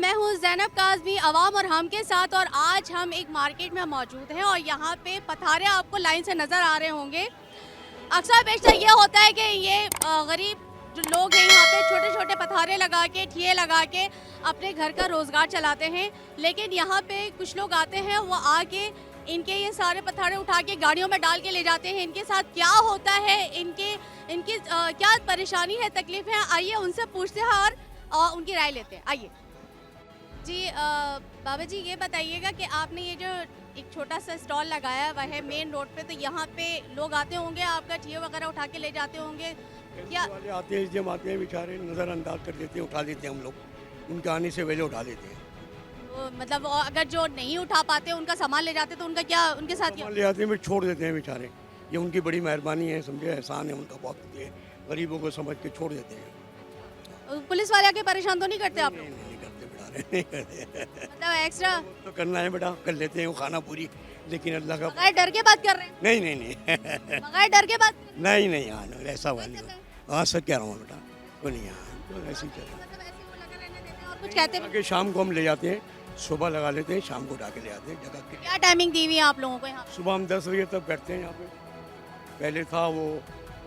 मैं हूँ ज़ैनब काज़मी अवाम और हम के साथ, और आज हम एक मार्केट में मौजूद हैं और यहाँ पे पथारे आपको लाइन से नज़र आ रहे होंगे। अक्सर बेशतर ये होता है कि ये गरीब जो लोग हैं यहाँ पे छोटे छोटे पथारे लगा के, ठिये लगा के अपने घर का रोज़गार चलाते हैं। लेकिन यहाँ पे कुछ लोग आते हैं, वो आके इनके ये सारे पथारे उठा के गाड़ियों में डाल के ले जाते हैं। इनके साथ क्या होता है, इनकी क्या परेशानी है, तकलीफ है, आइए उनसे पूछते हैं और उनकी राय लेते हैं। आइए जी, बाबा जी ये बताइएगा कि आपने ये जो एक छोटा सा स्टॉल लगाया हुआ है मेन रोड पे, तो यहाँ पे लोग आते होंगे, आपका ठिये वगैरह उठा के ले जाते होंगे क्या? वाले आते हैं, जब आते हैं बेचारे नज़रअंदाज कर देते हैं, उठा देते हैं हम लोग, उनके आने से पहले उठा देते हैं। मतलब अगर जो नहीं उठा पाते उनका सामान ले जाते तो उनका क्या, उनके साथ क्या? ले आते हैं, फिर छोड़ देते हैं बेचारे। ये उनकी बड़ी मेहरबानी है, समझे, एहसान है उनका बहुत होती है, गरीबों को समझ के छोड़ देते हैं। पुलिस वाले आके परेशान तो नहीं करते आप लोग? नहीं करते बेचारे, नहीं करते। मतलब एक्स्ट्रा तो करना है बेटा, कर लेते हैं वो खाना पूरी, लेकिन अल्लाह का बगैर डर के बात कर रहे हैं? नहीं बगैर डर के बात कर रहे हैं? नहीं हाँ, ऐसा हुआ नहीं। हाँ सच कह रहा हूँ बेटा, वो नहीं, हाँ तो ऐसे ही चल रहा मतलब ऐसे वो लगा रहने देते हैं और कुछ कहते भी? है। शाम को हम ले जाते हैं, सुबह लगा लेते हैं, शाम को उठा के ले आते हैं जगह के। क्या टाइमिंग दी हुई है आप लोगों को यहाँ? सुबह हम 10 बजे तक बैठते हैं यहाँ पे। पहले था वो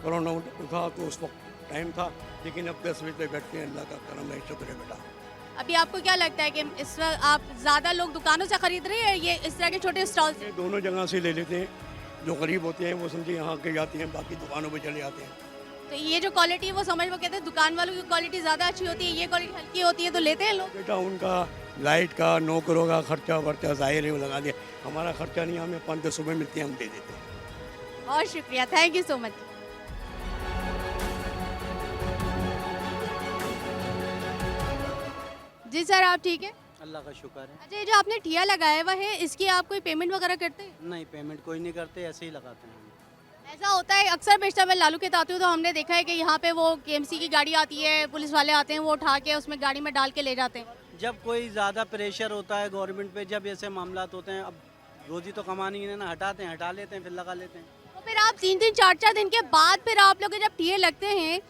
कोरोना उठा तो उस वक्त टाइम था, लेकिन अब 10 बजे तक बैठते हैं। अल्लाह का करम है, शुक्र है बेटा। अभी आपको क्या लगता है कि इस वक्त आप ज़्यादा लोग दुकानों से खरीद रहे हैं, ये इस तरह के छोटे स्टॉल से? ये दोनों जगह से ले लेते हैं। जो गरीब होते हैं वो समझे यहाँ के जाते हैं, बाकी दुकानों पे चले जाते हैं। तो ये जो क्वालिटी है वो समझ, वो कहते हैं दुकान वालों की क्वालिटी ज़्यादा अच्छी होती है, ये क्वालिटी हल्की होती है, तो लेते हैं लोग। बेटा उनका लाइट का, नौकरों का खर्चा वर्चा जाहिर है वो लगा दिया, हमारा खर्चा नहीं, हमें 5-10 रुपये मिलते हैं, हम दे देते हैं। बहुत शुक्रिया, थैंक यू सो मच। जी सर, आप ठीक है? अल्लाह का शुक्र है। अच्छा, ये जो आपने ठिया लगाया हुआ है, इसकी आप कोई पेमेंट वगैरह करते हैं? नहीं, पेमेंट कोई नहीं करते, ऐसे ही लगाते हैं हम। ऐसा होता है अक्सर बेशतर, मैं लालू के आती हूँ तो हमने देखा है कि यहाँ पे वो केएमसी की गाड़ी आती है, पुलिस वाले आते हैं, वो उठा के उसमें गाड़ी में डाल के ले जाते हैं। जब कोई ज़्यादा प्रेशर होता है गवर्नमेंट पे, जब ऐसे मामलात होते हैं, अब रोज़ी तो कमानी है ना, हटाते हैं, हटा लेते हैं, फिर लगा लेते हैं। तो फिर आप 3-3 4-4 दिन के बाद फिर आप लोग के जब ठिये लगते हैं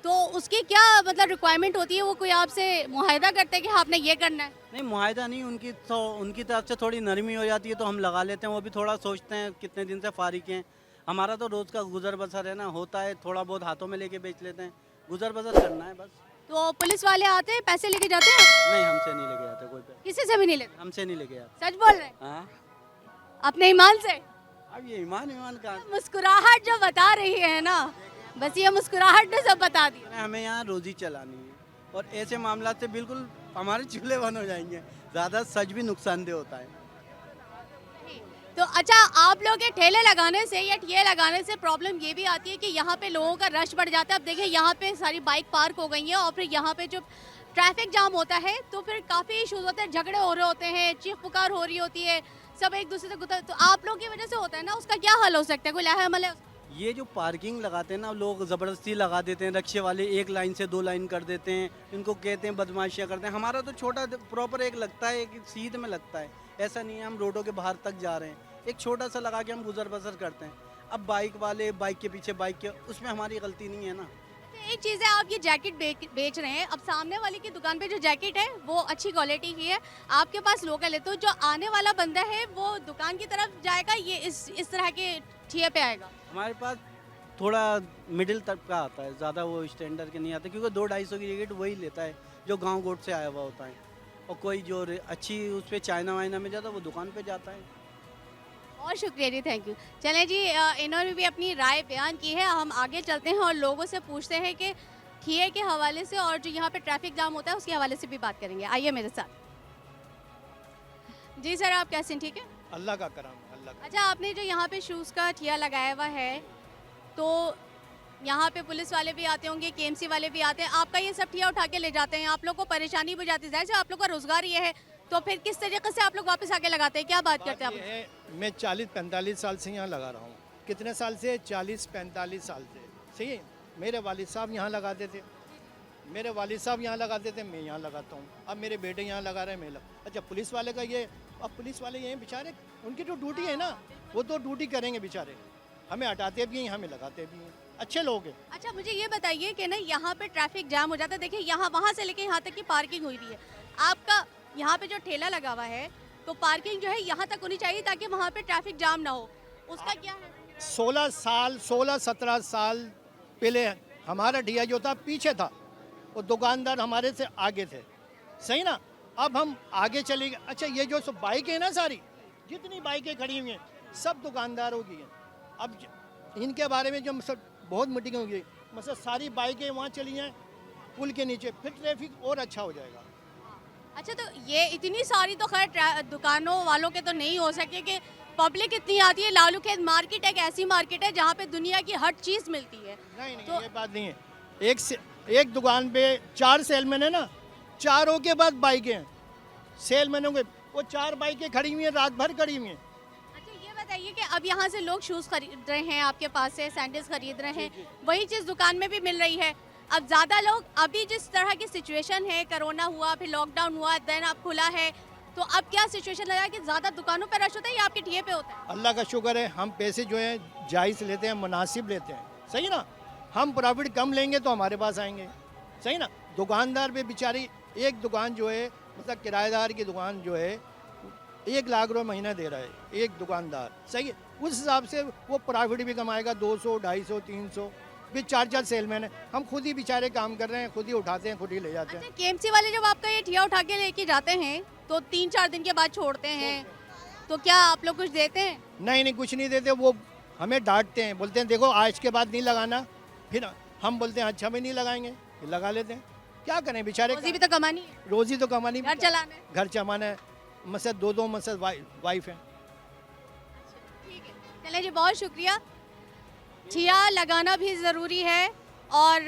तो उसकी क्या मतलब रिक्वायरमेंट होती है? वो कोई आपसे मुआहदा करते हैं कि हाँ, आपने ये करना है? नहीं, मुआहदा नहीं, उनकी तरफ से थोड़ी नरमी हो जाती है तो हम लगा लेते हैं। वो भी थोड़ा सोचते हैं कितने दिन से फारिग हैं। हमारा तो रोज़ का गुजर बसर है ना, होता है, थोड़ा बहुत हाथों में लेके बेच लेते हैं, गुजर बसर करना है बस। तो पुलिस वाले आते हैं, पैसे लेके जाते हैं? नहीं, हमसे नहीं लेके जाते कोई पैसे, किसी से भी नहीं लेते? हमसे नहीं लेके जाते। सच बोल रहे हैं? हाँ, अपने ईमान से? अब ये ईमान का मुस्कुराहट जो बता रही है ना, बस ये मुस्कुराहट ने सब बता दिया। हमें यहाँ रोज़ी चलानी है और ऐसे मामला से बिल्कुल हमारे चूल्हे बंद हो जाएंगे। ज़्यादा सच भी नुकसानदेह होता है। तो अच्छा, आप लोग के ठेले लगाने से या ठिये लगाने से प्रॉब्लम ये भी आती है कि यहाँ पे लोगों का रश बढ़ जाता है। अब देखिए यहाँ पे सारी बाइक पार्क हो गई हैं और फिर यहाँ पे जो ट्रैफिक जाम होता है तो फिर काफ़ी इशूज़ होते हैं, झगड़े हो रहे होते हैं, चीख पुकार हो रही होती है, सब एक दूसरे से गुस्सा। तो आप लोग की वजह से होता है ना, उसका क्या हल हो सकता है? कोई लाहे अमल है? ये जो पार्किंग लगाते हैं ना लोग, ज़बरदस्ती लगा देते हैं। रिक्शे वाले एक लाइन से 2 लाइन कर देते हैं, इनको कहते हैं बदमाशियाँ करते हैं। हमारा तो छोटा प्रॉपर एक लगता है कि सीध में लगता है, ऐसा नहीं है हम रोडों के बाहर तक जा रहे हैं। एक छोटा सा लगा के हम गुजर बसर करते हैं। अब बाइक वाले बाइक के पीछे बाइक के, उसमें हमारी गलती नहीं है ना। एक चीज़ है, आप ये जैकेट बेच रहे हैं, अब सामने वाले की दुकान पे जो जैकेट है वो अच्छी क्वालिटी की है, आपके पास लोकल है, तो जो आने वाला बंदा है वो दुकान की तरफ जाएगा, ये इस तरह के ठिये पे आएगा? हमारे पास थोड़ा मिडिल तक का आता है, ज़्यादा वो स्टैंडर्ड के नहीं आते, क्योंकि 200-250 की जैकेट वही लेता है जो गांव गोट से आया हुआ होता है, और कोई जो अच्छी उस पर चाइना वाइना में जाता है वो दुकान पे जाता है। बहुत शुक्रिया जी, थैंक यू। चलें जी, इन्होंने भी अपनी राय बयान की है, हम आगे चलते हैं और लोगों से पूछते हैं कि ठिये के हवाले से और जो यहाँ पे ट्रैफिक जाम होता है उसके हवाले से भी बात करेंगे। आइए मेरे साथ। जी सर, आप कैसे हैं? ठीक है? अल्लाह का करम, अल्लाह का। अच्छा, आपने जो यहाँ पे शूज़ का ठिया लगाया हुआ है, तो यहाँ पे पुलिस वाले भी आते होंगे, केएमसी वाले भी आते हैं, आपका ये सब ठिया उठा के ले जाते हैं, आप लोग को परेशानी भी हो जाती है, जाहिर से आप लोग का रोज़गार ये है, तो फिर किस तरीके से आप लोग वापस आके लगाते हैं? क्या बात करते हैं आप? मैं 40-45 साल से यहाँ लगा रहा हूँ। कितने साल से? 40-45 साल से। सही है। मेरे वालिद साहब यहाँ लगाते थे, मैं यहाँ लगाता हूँ। अब मेरे बेटे यहाँ लगा रहे हैं, अच्छा पुलिस वाले का ये, अब पुलिस वाले ये बेचारे, उनकी जो ड्यूटी है ना, वो तो ड्यूटी करेंगे बेचारे, हमें हटाते भी हैं, हमें लगाते भी हैं। अच्छे लोग हैं। अच्छा, मुझे ये बताइए कि ना यहाँ पे ट्रैफिक जाम हो जाता है, देखिए यहाँ वहाँ से लेके यहाँ तक की पार्किंग हुई हुई है, आपका यहाँ पे जो ठेला लगा हुआ है तो पार्किंग जो है यहाँ तक होनी चाहिए ताकि वहाँ पे ट्रैफिक जाम ना हो, उसका क्या है? 16-17 साल पहले हमारा ठिया जो था पीछे था, वो दुकानदार हमारे से आगे थे, सही ना। अब हम आगे चले गए। अच्छा, ये जो सब बाइकें हैं ना, सारी जितनी बाइकें खड़ी हुई हैं सब दुकानदारों की हैं। अब इनके बारे में जो बहुत मीटिंग होगी, मतलब सारी बाइकें वहाँ चली हैं पुल के नीचे, फिर ट्रैफिक और अच्छा हो जाएगा। अच्छा, तो ये इतनी सारी तो खैर दुकानों वालों के तो नहीं हो सकती कि पब्लिक इतनी आती है। लालू खेत मार्केट एक ऐसी मार्केट है जहाँ पे दुनिया की हर चीज़ मिलती है। नहीं नहीं, तो ये बात नहीं है। एक दुकान पे 4 सेलमैन है ना, चारों के बाद बाइकें हैं सेलमैनों के, वो 4 बाइकें खड़ी हुई हैं, रात भर खड़ी हुई हैं। अच्छा, ये बताइए कि अब यहाँ से लोग शूज़ खरीद रहे हैं, आपके पास से सैंडल्स खरीद रहे हैं, वही चीज़ दुकान में भी मिल रही है। अब ज़्यादा लोग, अभी जिस तरह की सिचुएशन है, कोरोना हुआ, फिर लॉकडाउन हुआ, देन अब खुला है, तो अब क्या सिचुएशन लगा कि ज़्यादा दुकानों पर रश होता है या आपके ठिये पे होता है? अल्लाह का शुक्र है, हम पैसे जो है जायज़ लेते हैं, मुनासिब लेते हैं, सही ना। हम प्रॉफिट कम लेंगे तो हमारे पास आएंगे, सही ना। दुकानदार पे बेचारी एक दुकान जो है, मतलब किराएदार की दुकान जो है 1 लाख रुपये महीना दे रहा है एक दुकानदार, सही है। उस हिसाब से वो प्रॉफिट भी कमाएगा 200, 250, 300। भी 4 सेलमैन है, हम खुद ही बेचारे काम कर रहे हैं, खुद ही उठाते हैं, खुद ही ले जाते हैं। अच्छा, केएमसी वाले जब आपका ये ठिया उठा के लेके जाते हैं तो 3-4 दिन के बाद छोड़ते हैं, तो क्या आप लोग कुछ देते हैं? नहीं नहीं, कुछ नहीं देते। वो हमें डांटते हैं, बोलते हैं देखो आज के बाद नहीं लगाना। फिर हम बोलते हैं अच्छा भी नहीं लगाएंगे, फिर लगा लेते हैं। क्या करें बेचारे, रोजी भी तो कमानी है, रोजी तो कमानी, घर चलाना है। घर चलाना है। मसद 2 मसद वाइफ है। ठीक है, चलिए जी, बहुत शुक्रिया। ठिया लगाना भी ज़रूरी है और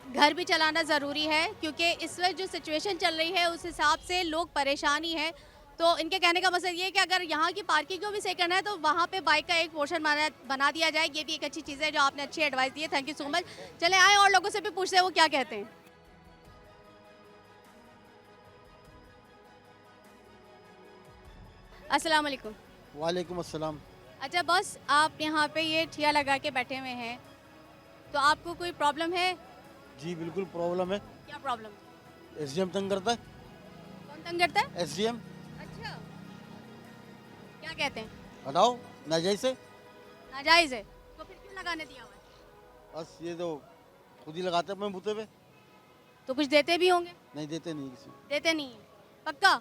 घर भी चलाना ज़रूरी है, क्योंकि इस वक्त जो सिचुएशन चल रही है उस हिसाब से लोग परेशानी है। तो इनके कहने का मतलब ये है कि अगर यहाँ की पार्किंग को भी सही करना है तो वहाँ पे बाइक का एक पोर्शन बना दिया जाए। ये भी एक अच्छी चीज़ है जो आपने अच्छी एडवाइस दी है, थैंक यू सो मच। चले आए और लोगों से भी पूछते हैं वो क्या कहते हैं। अस्सलाम वालेकुम। वालेकुम अस्सलाम। अच्छा बस, आप यहाँ पे ये ठिया लगा के बैठे हुए हैं, तो आपको कोई प्रॉब्लम है? जी बिल्कुल प्रॉब्लम है। क्या प्रॉब्लम? एसडीएम तंग करता है। कौन तंग करता है? एसडीएम। अच्छा, क्या कहते हैं? हटाओ नाजायज से। नाजायज है तो फिर क्यों लगाने दिया हुआ है? बस ये तो खुद ही लगाते हैं अपने बूते पे। तो कुछ देते भी होंगे? नहीं देते नहीं किसी। देते नहीं है, पक्का?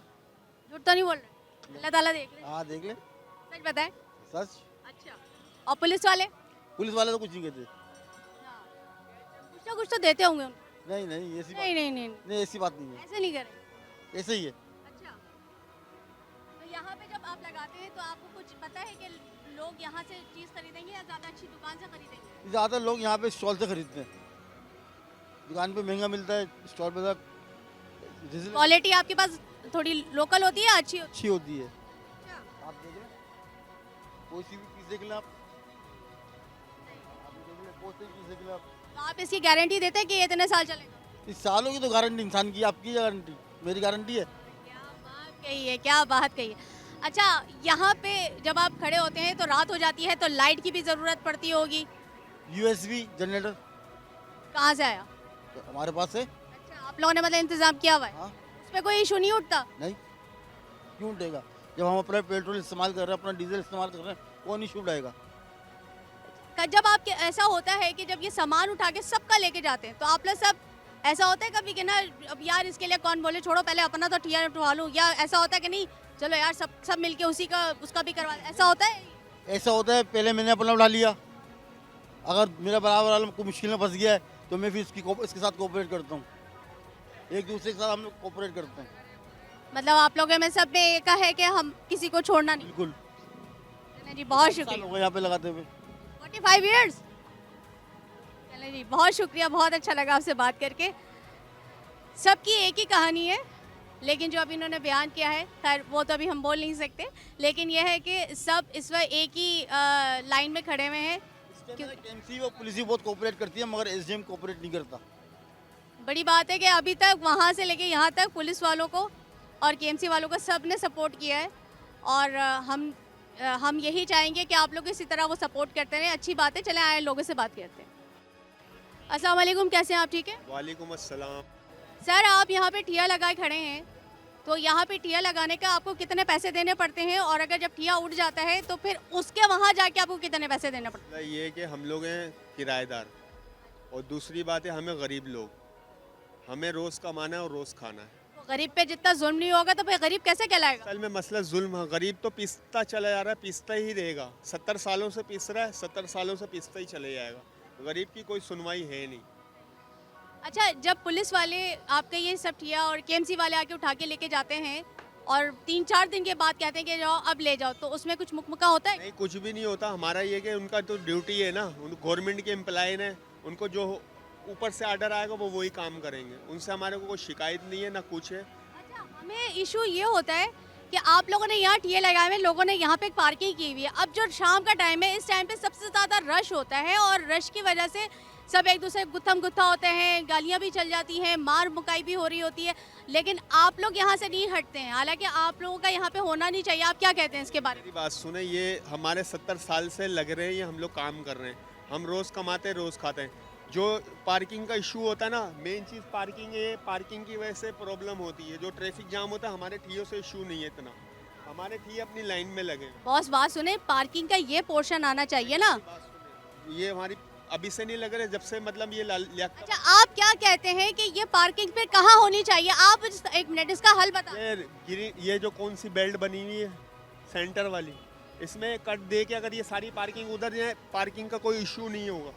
झूठ तो नहीं बोल रहे? अल्लाह ताला देख ले। हाँ देख ले। सच बताएं? सच। अच्छा, और पुलिस वाले? पुलिस वाले तो कुछ नहीं कहते। कुछ ना कुछ तो देते होंगे उनको। नहीं नहीं ऐसी बात नहीं नहीं नहीं, नहीं, ऐसी बात नहीं है, ऐसे नहीं करें। ऐसे ही है। अच्छा, तो यहाँ पे जब आप लगाते हैं तो आपको कुछ पता है कि लोग यहाँ से चीज़ खरीदेंगे या ज़्यादा अच्छी दुकान से खरीदेंगे? ज़्यादातर लोग यहाँ पे स्टॉल से खरीदते हैं। दुकान पे महंगा मिलता है, स्टॉल पे क्वालिटी आपके पास थोड़ी लोकल होती है, अच्छी होती अच्छी होती है। है? आप देख लें, कोई सी भी पीस देख लें आप देख लें, कोई सी पीस देख लें आप। तो आप इसकी गारंटी देते हैं कि ये इतने साल चलेगा? इस सालों की तो गारंटी इंसान की, आपकी गारंटी, मेरी गारंटी है। क्या बात कही है, क्या बात कही है। अच्छा, यहाँ पे जब आप खड़े होते हैं तो रात हो जाती है तो लाइट की भी ज़रूरत पड़ती होगी। यूएसबी जनरेटर कहाँ से आया? तो हमारे पास है। अच्छा, आप लोगों ने मतलब इंतज़ाम किया हुआ है? हाँ। उस पर कोई इशू नहीं उठता? नहीं, क्यों उठेगा? जब हम अपना पेट्रोल इस्तेमाल कर रहे हैं, अपना डीजल इस्तेमाल कर रहे हैं, कौन इशू उठाएगा? जब आपके ऐसा होता है कि जब ये सामान उठा के सबका लेके जाते हैं तो आप लोग सब, ऐसा होता है कभी कि ना अब यार इसके लिए कौन बोले, छोड़ो पहले अपना तो ठिया उठवा लूँ, या ऐसा होता है कि नहीं चलो यार सब मिलके उसी का उसका भी करवा, ऐसा होता है? ऐसा होता है, पहले मैंने अपना उठा लिया, अगर मेरा बराबर वाला कोई मुश्किल में फंस गया है तो मैं फिर इसके साथ कोऑपरेट करता हूँ, एक दूसरे के साथ हम लोग कोऑपरेट करते हैं। मतलब आप लोगों में सब में एक है कि हम किसी को छोड़ना नहीं। बिल्कुल। चलें जी, बहुत साल हो शुक्रिया। गए यहाँ पे लगाते हुए। 45 इयर्स। चलें जी, बहुत शुक्रिया, बहुत अच्छा लगा आपसे बात करके। सबकी एक ही कहानी है, लेकिन जो अभी इन्होंने बयान किया है, खैर वो तो अभी हम बोल नहीं सकते, लेकिन यह है कि सब इस वक्त एक ही लाइन में खड़े हुए हैं। केएमसी और पुलिस भी बहुत कोऑपरेट करती है, मगर एसडीएम कोऑपरेट नहीं करता। बड़ी बात है कि अभी तक वहाँ से लेके यहाँ तक पुलिस वालों को और केएमसी वालों को सब ने सपोर्ट किया है, और हम यही चाहेंगे कि आप लोग इसी तरह वो सपोर्ट करते रहें। अच्छी बात है, चले आए लोगों से बात करते हैं। अस्सलाम वालेकुम, कैसे हैं आप? ठीक है वालेकुम अस्सलाम। सर, आप यहाँ पे ठिया लगाए खड़े हैं, तो यहाँ पे ठिया लगाने का आपको कितने पैसे देने पड़ते हैं, और अगर जब ठिया उठ जाता है तो फिर उसके वहाँ जाके आपको कितने पैसे देने पड़ते हैं? ये कि हम लोग हैं किराएदार, और दूसरी बात है हमें गरीब लोग, हमें रोज़ कमाना है और रोज़ खाना है। तो गरीब पे जितना जुल्म नहीं होगा तो फिर गरीब कैसे कहलाएगा? असल में मसला जुल्म है, गरीब तो पीसता चला जा रहा है, पीसता ही रहेगा। 70 सालों से पीस रहा है, 70 सालों से पीसता ही चले जाएगा। गरीब की कोई सुनवाई है नहीं। अच्छा, जब पुलिस वाले आपके ये सब ठिया और केएमसी वाले आके उठा के लेके जाते हैं और 3-4 दिन के बाद कहते हैं कि जाओ अब ले जाओ, तो उसमें कुछ मुकमुका होता है? नहीं, कुछ भी नहीं होता। हमारा ये कि उनका तो ड्यूटी है ना, उन गवर्नमेंट के एम्प्लॉय हैं, उनको जो ऊपर से ऑर्डर आएगा वो वही काम करेंगे। उनसे हमारे को कोई शिकायत नहीं है, ना कुछ है। अच्छा, हमें इशू ये होता है कि आप लोगों ने यहाँ ठिये लगाए हुए, लोगों ने यहाँ पे एक पार्किंग की हुई है। अब जो शाम का टाइम है, इस टाइम पे सबसे ज़्यादा रश होता है और रश की वजह से सब एक दूसरे गुत्थम गुत्था होते हैं, गालियाँ भी चल जाती हैं, मार मुकाई भी हो रही होती है, लेकिन आप लोग यहाँ से नहीं हटते हैं। हालांकि आप लोगों का यहाँ पे होना नहीं चाहिए। आप क्या कहते हैं इसके बारे में? मेरी बात सुने, ये हमारे 70 साल से लग रहे हैं, ये हम लोग काम कर रहे हैं। हम रोज़ कमाते हैं, रोज़ खाते हैं। जो पार्किंग का इशू होता है ना, मेन चीज़ पार्किंग है। पार्किंग की वजह से प्रॉब्लम होती है। जो ट्रैफिक जाम होता है, हमारे ठियों से इशू नहीं है इतना। हमारे ठिये अपनी लाइन में लगे हैं। बॉस बात सुने, पार्किंग का ये पोर्शन आना चाहिए ना। ये हमारी अभी से नहीं लग रहे, जब से मतलब ये अच्छा, आप क्या कहते हैं कि ये पार्किंग फिर कहाँ होनी चाहिए? आप एक मिनट इसका हल बता। ये जो कौन सी बेल्ट बनी हुई है सेंटर वाली, इसमें कट दे के अगर ये सारी पार्किंग उधर जाए, पार्किंग का कोई इशू नहीं होगा,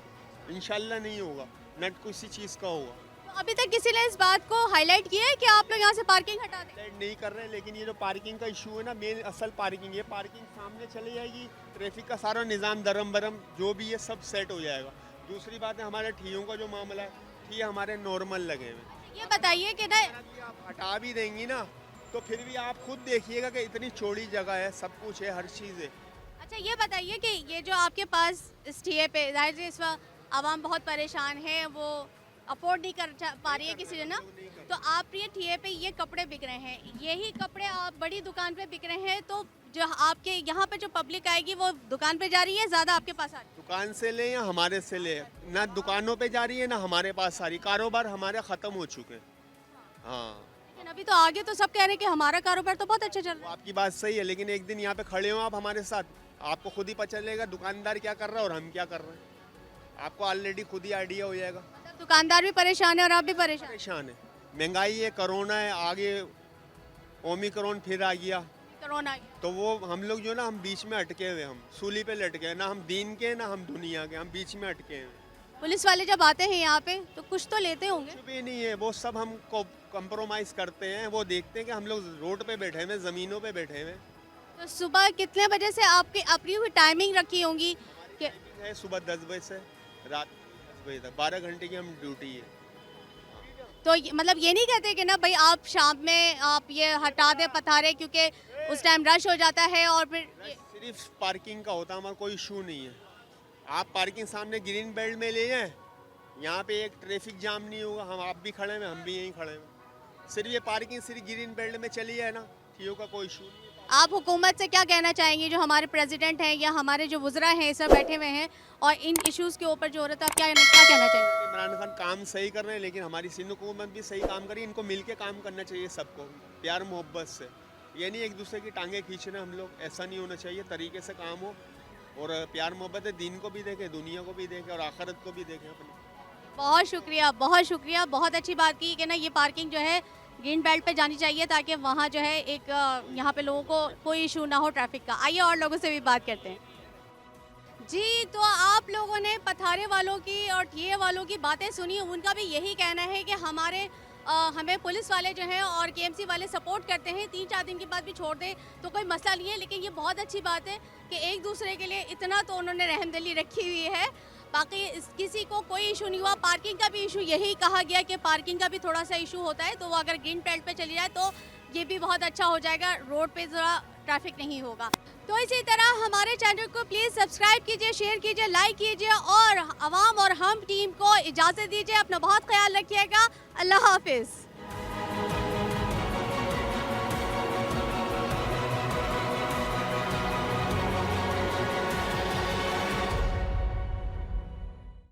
इंशाल्लाह नहीं होगा, न किसी चीज़ का होगा। तो अभी तक किसी ने इस बात को हाईलाइट किया है कि आप लोग यहाँ से पार्किंग हटा दें? हाईलाइट नहीं कर रहे हैं, लेकिन ये जो पार्किंग का इशू है ना, मेन असल पार्किंग, ये पार्किंग सामने चली जाएगी, ट्रैफिक का सारा निज़ाम दरम बरम जो भी है सब सेट हो जाएगा। दूसरी बात है हमारे ठियों का जो मामला है, ठिये हमारे नॉर्मल लगे हुए। ये बताइए कि ना, आप हटा भी देंगी ना, तो फिर भी आप खुद देखिएगा कि इतनी चौड़ी जगह है, सब कुछ है, हर चीज़ है। अच्छा ये बताइए कि ये जो आपके पास इस ठिये पे, जाहिर से इस वक्त आवाम बहुत परेशान है, वो अफोर्ड नहीं कर पा रही है किसी ने ना, तो आप ये ठिये पे ये कपड़े बिक रहे हैं, यही कपड़े आप बड़ी दुकान पे बिक रहे हैं, तो जो आपके यहाँ पे जो पब्लिक आएगी वो दुकान पे जा रही है, ज़्यादा आपके पास आ रही है? दुकान से ले या हमारे से ले, ना दुकानों पे जा रही है ना हमारे पास आ रही। कारोबार हमारे ख़त्म हो चुके हैं। हाँ, लेकिन अभी तो आगे तो सब कह रहे हैं कि हमारा कारोबार तो बहुत अच्छा चल रहा है। आपकी बात सही है, लेकिन एक दिन यहाँ पे खड़े हो आप हमारे साथ, आपको खुद ही पता चलेगा दुकानदार क्या कर रहा है और हम क्या कर रहे हैं। आपको ऑलरेडी खुद ही आइडिया हो जाएगा। मतलब दुकानदार भी परेशान है और आप भी परेशान है, महंगाई है, कोरोना है, आगे ओमिक्रॉन फिर आ गया, कोरोना। तो वो हम लोग जो ना, हम बीच में अटके हुए, हम सूली पे लटके हैं, ना हम दीन के ना हम दुनिया के, हम बीच में अटके हैं। पुलिस वाले जब आते हैं यहाँ पे तो कुछ तो लेते होंगे? कुछ भी नहीं है, वो सब हम कंप्रोमाइज़ करते हैं। वो देखते हैं कि हम लोग रोड पे बैठे हुए, ज़मीनों पे बैठे हुए। तो सुबह कितने बजे से आपकी अपनी हुई टाइमिंग रखी होंगी कि है सुबह 10 बजे से रात 10 बजे तक, 12 घंटे की हम ड्यूटी है। तो मतलब ये नहीं कहते कि ना भाई आप शाम में आप ये हटा दें पथारे, क्योंकि उस टाइम रश हो जाता है और फिर सिर्फ पार्किंग का होता है, हमारा कोई इशू नहीं है। आप पार्किंग सामने ग्रीन बेल्ट में ले जाएं, यहाँ पे एक ट्रैफिक जाम नहीं होगा, हम आप भी खड़े हैं, हम भी यहीं खड़े हैं। सिर्फ ये पार्किंग सिर्फ ग्रीन बेल्ट में चली है ना, ठियों का कोई इशू नहीं है। आप हुकूमत से क्या कहना चाहेंगे, जो हमारे प्रेसिडेंट हैं या हमारे जो वुज़रा हैं सब बैठे हुए हैं और इन इश्यूज़ के ऊपर जो हो रहा था, क्या कहना चाहिए? इमरान खान काम सही कर रहे हैं, लेकिन हमारी सिंध हुकूमत भी सही काम करी। इनको मिल के काम करना चाहिए सबको, प्यार मोहब्बत से। ये नहीं एक दूसरे की टांगें खींच रहे हैं हम लोग, ऐसा नहीं होना चाहिए। तरीके से काम हो और प्यार मोहब्बत है, दीन को भी देखें, दुनिया को भी देखें और आखिरत को भी देखें अपने। बहुत शुक्रिया, बहुत शुक्रिया, बहुत अच्छी बात की कि ना ये पार्किंग जो है ग्रीन बेल्ट पे जानी चाहिए, ताकि वहाँ जो है एक यहाँ पे लोगों को कोई इशू ना हो ट्रैफिक का। आइए और लोगों से भी बात करते हैं। जी, तो आप लोगों ने पथारे वालों की और ठिये वालों की बातें सुनी। उनका भी यही कहना है कि हमें पुलिस वाले जो हैं और केएमसी वाले सपोर्ट करते हैं, 3-4 दिन के बाद भी छोड़ दें तो कोई मसला नहीं है। लेकिन ये बहुत अच्छी बात है कि एक दूसरे के लिए इतना तो उन्होंने रहमदिली रखी हुई है। बाकी किसी को कोई इशू नहीं हुआ। पार्किंग का भी इशू यही कहा गया कि पार्किंग का भी थोड़ा सा इशू होता है, तो वो अगर ग्रीन बेल्ट पे चली जाए तो ये भी बहुत अच्छा हो जाएगा, रोड पे ज़रा ट्रैफिक नहीं होगा। तो इसी तरह हमारे चैनल को प्लीज़ सब्सक्राइब कीजिए, शेयर कीजिए, लाइक कीजिए और आवाम और हम टीम को इजाज़त दीजिए। अपना बहुत ख्याल रखिएगा। अल्लाह हाफिज़।